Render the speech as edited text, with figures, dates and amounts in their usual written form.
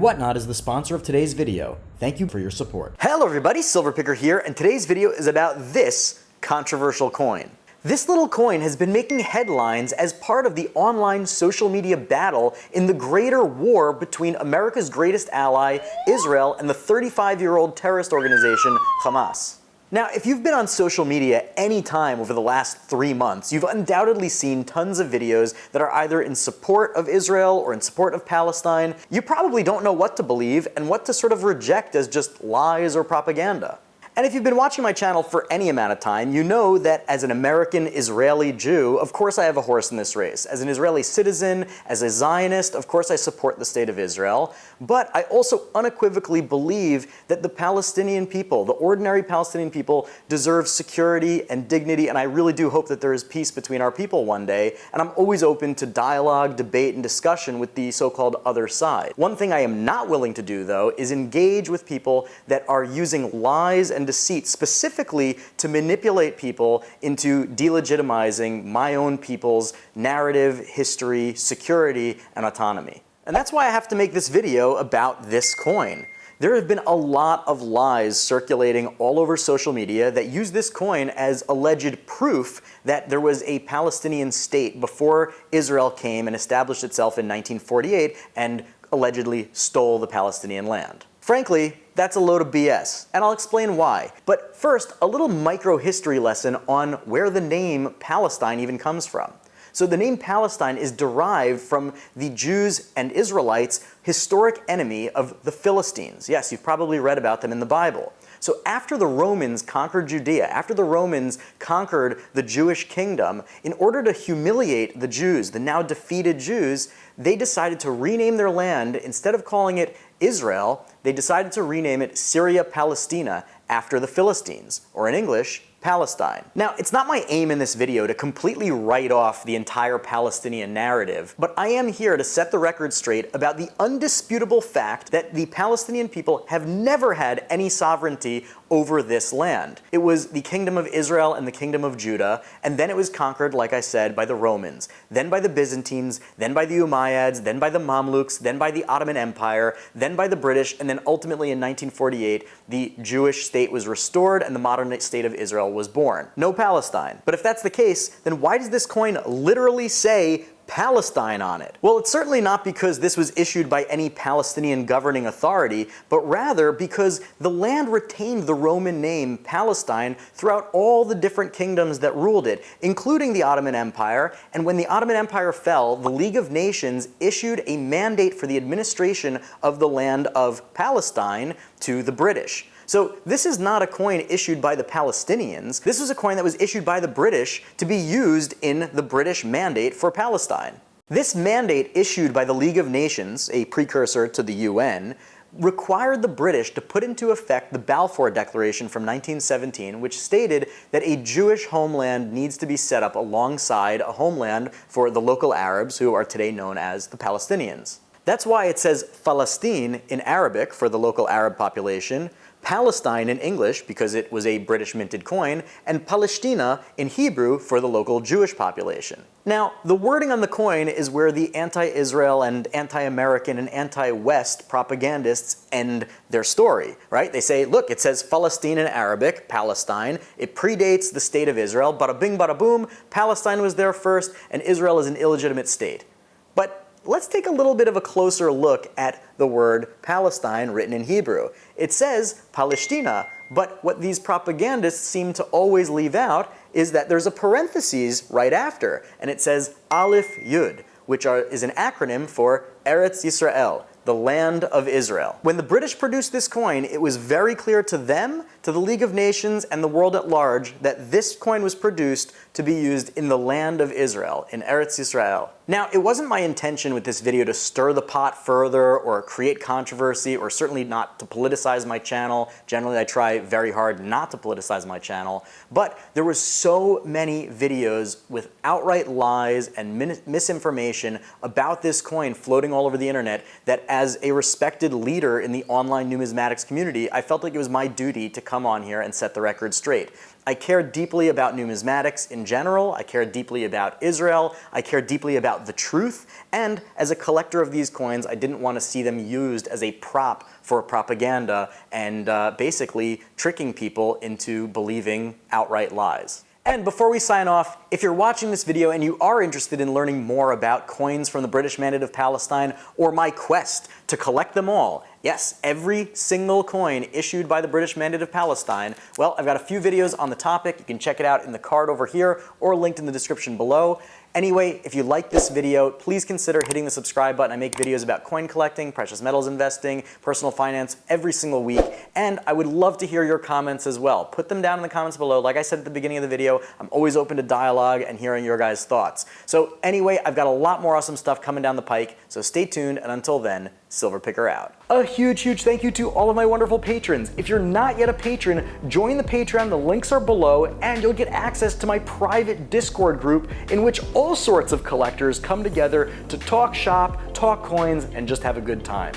Whatnot is the sponsor of today's video. Thank you for your support. Hello everybody, Silverpicker here, and today's video is about this controversial coin. This little coin has been making headlines as part of the online social media battle in the greater war between America's greatest ally, Israel, and the 35-year-old terrorist organization, Hamas. Now, if you've been on social media any time over the last 3 months, you've undoubtedly seen tons of videos that are either in support of Israel or in support of Palestine. You probably don't know what to believe and what to sort of reject as just lies or propaganda. And if you've been watching my channel for any amount of time, you know that as an American Israeli Jew, of course I have a horse in this race. As an Israeli citizen, as a Zionist, of course I support the state of Israel. But I also unequivocally believe that the Palestinian people, the ordinary Palestinian people, deserve security and dignity, and I really do hope that there is peace between our people one day. And I'm always open to dialogue, debate, and discussion with the so-called other side. One thing I am not willing to do, though, is engage with people that are using lies and deceit specifically to manipulate people into delegitimizing my own people's narrative, history, security, and autonomy. And that's why I have to make this video about this coin. There have been a lot of lies circulating all over social media that use this coin as alleged proof that there was a Palestinian state before Israel came and established itself in 1948 and allegedly stole the Palestinian land. Frankly, that's a load of BS, and I'll explain why. But first, a little micro-history lesson on where the name Palestine even comes from. So the name Palestine is derived from the Jews and Israelites' historic enemy of the Philistines. Yes, you've probably read about them in the Bible. So after the Romans conquered Judea, after the Romans conquered the Jewish kingdom, in order to humiliate the Jews, the now defeated Jews, they decided to rename their land. Instead of calling it Israel, they decided to rename it Syria Palestina after the Philistines, or in English, Palestine. Now, it's not my aim in this video to completely write off the entire Palestinian narrative, but I am here to set the record straight about the undisputable fact that the Palestinian people have never had any sovereignty over this land. It was the Kingdom of Israel and the Kingdom of Judah, and then it was conquered, like I said, by the Romans, then by the Byzantines, then by the Umayyads, then by the Mamluks, then by the Ottoman Empire, then by the British, and then ultimately in 1948, the Jewish state was restored and the modern state of Israel was born. No Palestine. But if that's the case, then why does this coin literally say Palestine on it? Well, it's certainly not because this was issued by any Palestinian governing authority, but rather because the land retained the Roman name Palestine throughout all the different kingdoms that ruled it, including the Ottoman Empire. And when the Ottoman Empire fell, the League of Nations issued a mandate for the administration of the land of Palestine to the British. So this is not a coin issued by the Palestinians. This was a coin that was issued by the British to be used in the British mandate for Palestine. This mandate issued by the League of Nations, a precursor to the UN, required the British to put into effect the Balfour Declaration from 1917, which stated that a Jewish homeland needs to be set up alongside a homeland for the local Arabs, who are today known as the Palestinians. That's why it says Palestine in Arabic for the local Arab population, Palestine in English because it was a British minted coin, and Palestina in Hebrew for the local Jewish population. Now, the wording on the coin is where the anti-Israel and anti-American and anti-West propagandists end their story, right? They say, look, it says Palestine in Arabic, Palestine. It predates the state of Israel. Bada bing, bada boom, Palestine was there first, and Israel is an illegitimate state. But let's take a little bit of a closer look at the word Palestine written in Hebrew. It says Palestina, but what these propagandists seem to always leave out is that there's a parentheses right after, and it says Aleph Yud, which is an acronym for Eretz Yisrael, the land of Israel. When the British produced this coin, it was very clear to them, to the League of Nations, and the world at large that this coin was produced to be used in the land of Israel, in Eretz Yisrael. Now, it wasn't my intention with this video to stir the pot further or create controversy, or certainly not to politicize my channel. Generally, I try very hard not to politicize my channel, but there were so many videos with outright lies and misinformation about this coin floating all over the internet that as a respected leader in the online numismatics community, I felt like it was my duty to come on here and set the record straight. I care deeply about numismatics in general, I care deeply about Israel, I care deeply about the truth, and as a collector of these coins, I didn't want to see them used as a prop for propaganda and basically tricking people into believing outright lies. And before we sign off, if you're watching this video and you are interested in learning more about coins from the British Mandate of Palestine or my quest to collect them all, yes, every single coin issued by the British Mandate of Palestine, well, I've got a few videos on the topic. You can check it out in the card over here or linked in the description below. Anyway, if you like this video, please consider hitting the subscribe button. I make videos about coin collecting, precious metals investing, personal finance every single week, and I would love to hear your comments as well. Put them down in the comments below. Like I said at the beginning of the video, I'm always open to dialogue and hearing your guys' thoughts. So anyway, I've got a lot more awesome stuff coming down the pike, so stay tuned, and until then, Silver Picker out. A huge thank you to all of my wonderful patrons. If you're not yet a patron, join the Patreon, the links are below, and you'll get access to my private Discord group in which all sorts of collectors come together to talk shop, talk coins, and just have a good time.